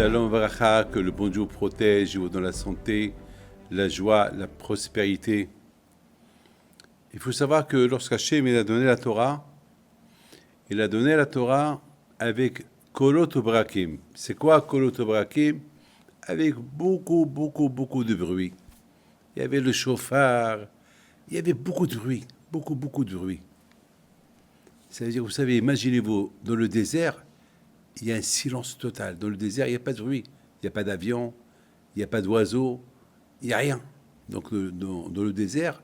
Shalom Varacha, que le bon Dieu vous protège, vous donne la santé, la joie, la prospérité. Il faut savoir que lorsqu'Hachem a donné la Torah, il a donné la Torah avec Kolot Brakim. C'est quoi Kolot Brakim? Avec beaucoup de bruit. Il y avait le chauffard, il y avait beaucoup de bruit, beaucoup de bruit. Ça veut dire, vous savez, imaginez-vous, dans le désert, il y a un silence total. Dans le désert, il n'y a pas de bruit. Il n'y a pas d'avion, il n'y a pas d'oiseaux, il n'y a rien. Donc dans le désert,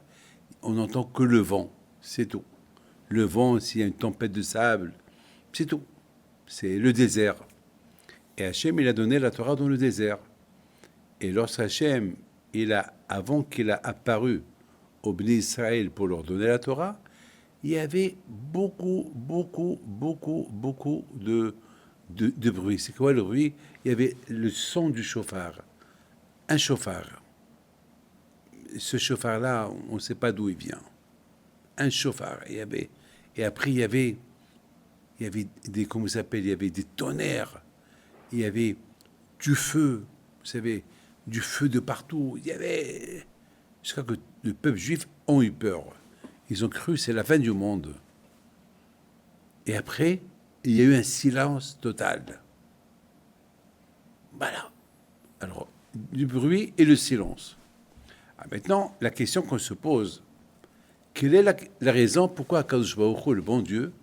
on n'entend que le vent, c'est tout. Le vent, s'il y a une tempête de sable, c'est tout. C'est le désert. Et Hachem, il a donné la Torah dans le désert. Et lorsqu'Hachem, avant qu'il a apparu au Bnei Israël pour leur donner la Torah, il y avait beaucoup de bruit. C'est quoi le bruit? Il y avait le son du chauffard. Un chauffard. Ce chauffard-là, on ne sait pas d'où il vient. Un chauffard. Et après, il y avait des, comment ça s'appelle? Il y avait des tonnerres. Il y avait du feu. Vous savez, du feu de partout. Il y avait... Jusqu'à que le peuple juif ont eu peur. Ils ont cru que c'est la fin du monde. Et après, il y a eu un silence total. Voilà. Alors, du bruit et le silence. Maintenant, la question qu'on se pose, quelle est la raison pourquoi Akadosh Baruch Hu, le bon Dieu,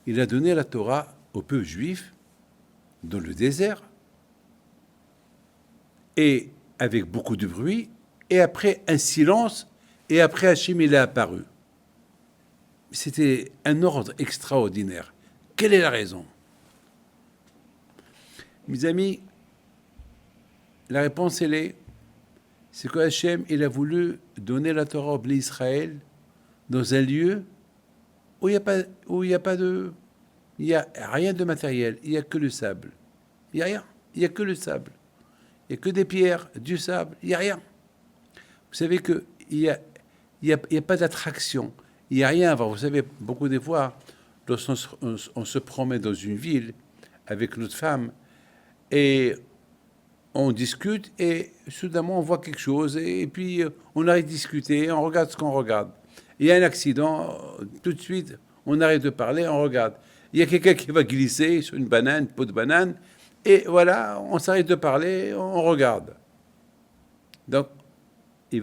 il a donné la Torah au peuple juif dans le désert, et avec beaucoup de bruit, et après un silence, et après Hachem, il est apparu. C'était un ordre extraordinaire. Quelle est la raison? Mes amis, la réponse, c'est que Hachem, il a voulu donner la Torah au Bnei Israël dans un lieu où il n'y a rien de matériel, il n'y a que le sable. Il n'y a rien, il n'y a que le sable. Il n'y a que des pierres, du sable, il n'y a rien. Vous savez qu'il n'y a pas d'attraction, il n'y a rien à voir. Vous savez, beaucoup des fois, lorsqu'on se promène dans une ville avec notre femme, et on discute, et soudainement on voit quelque chose, et puis on arrête de discuter, on regarde ce qu'on regarde. Il y a un accident, tout de suite, on arrête de parler, on regarde. Il y a quelqu'un qui va glisser sur une banane, une peau de banane, et voilà, on s'arrête de parler, on regarde. Donc, il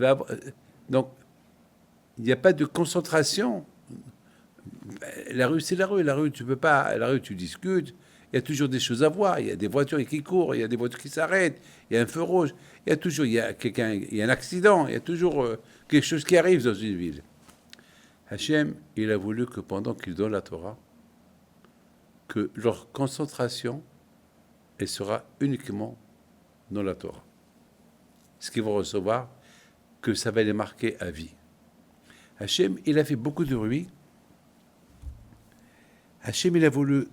n'y a pas de concentration. La rue, c'est la rue. La rue, tu peux pas. La rue, tu discutes. Il y a toujours des choses à voir. Il y a des voitures qui courent. Il y a des voitures qui s'arrêtent. Il y a un feu rouge. Il y a un accident. Il y a toujours quelque chose qui arrive dans une ville. Hachem, il a voulu que pendant qu'il donne la Torah, que leur concentration, elle sera uniquement dans la Torah. Ce qu'ils vont recevoir, que ça va les marquer à vie. Hachem, il a fait beaucoup de bruit. Hachem, il a voulu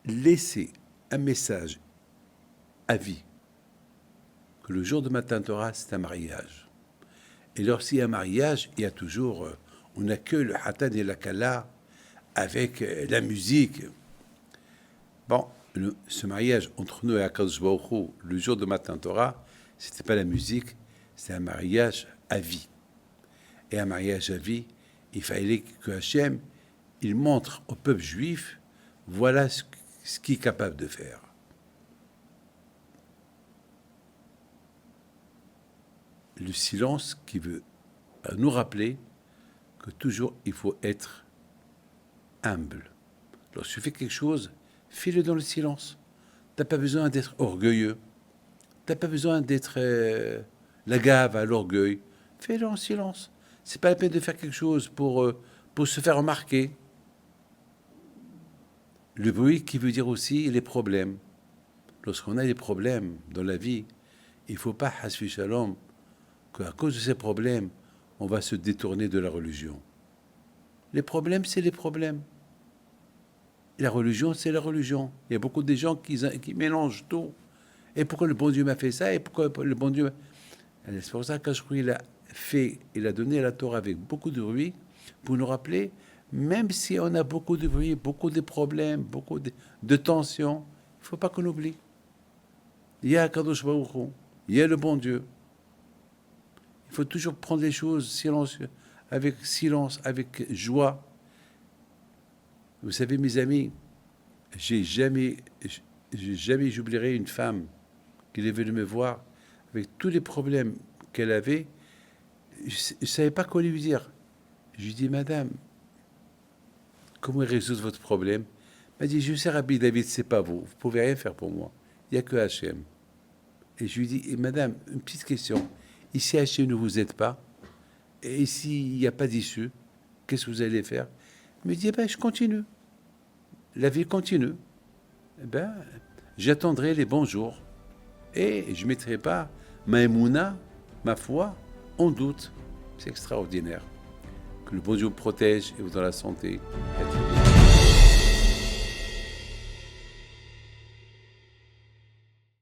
laisser un message à vie. Que le jour de Matan Torah, c'est un mariage. Et lorsqu'il y a un mariage, il y a toujours, on accueille le Hatan et la Kala avec la musique. Bon, ce mariage entre nous et Akadosh Baruch Hu, le jour de Matan Torah, c'était pas la musique, c'est un mariage à vie. Et un mariage à vie, il fallait que Hachem, il montre au peuple juif, voilà ce qu'il est capable de faire. Le silence qui veut nous rappeler que toujours il faut être humble. Lorsque tu fais quelque chose, fais-le dans le silence. Tu n'as pas besoin d'être orgueilleux. Tu n'as pas besoin d'être la gave à l'orgueil. Fais-le en silence. C'est pas la peine de faire quelque chose pour se faire remarquer. Le bruit qui veut dire aussi les problèmes. Lorsqu'on a des problèmes dans la vie, il ne faut pas, hasfi shalom, qu'à cause de ces problèmes, on va se détourner de la religion. Les problèmes, c'est les problèmes. Et la religion, c'est la religion. Il y a beaucoup de gens qui mélangent tout. Et pourquoi le bon Dieu m'a fait ça? Et pourquoi le bon Dieu... C'est pour ça qu'il a donné la Torah avec beaucoup de bruit pour nous rappeler, même si on a beaucoup de bruit, beaucoup de problèmes, beaucoup de tensions, il ne faut pas qu'on oublie. Il y a Kadosh Baruch Hu, il y a le bon Dieu. Il faut toujours prendre les choses avec silence, avec joie. Vous savez, mes amis, jamais j'oublierai une femme qui est venue me voir avec tous les problèmes qu'elle avait. Je ne savais pas quoi lui dire. Je lui dis, madame, comment résoudre votre problème? Elle m'a dit, je sais, Rabbi David, c'est pas vous. Vous pouvez rien faire pour moi. Il n'y a que Hachem. Et je lui dis, et madame, une petite question. Ici, Hachem ne vous aide pas. Et s'il n'y a pas d'issue, qu'est-ce que vous allez faire? Elle me dit, je continue. La vie continue. J'attendrai les bons jours. Et je ne mettrai pas ma émouna, ma foi, en doute. C'est extraordinaire. Que le bon Dieu vous protège et vous dans la santé.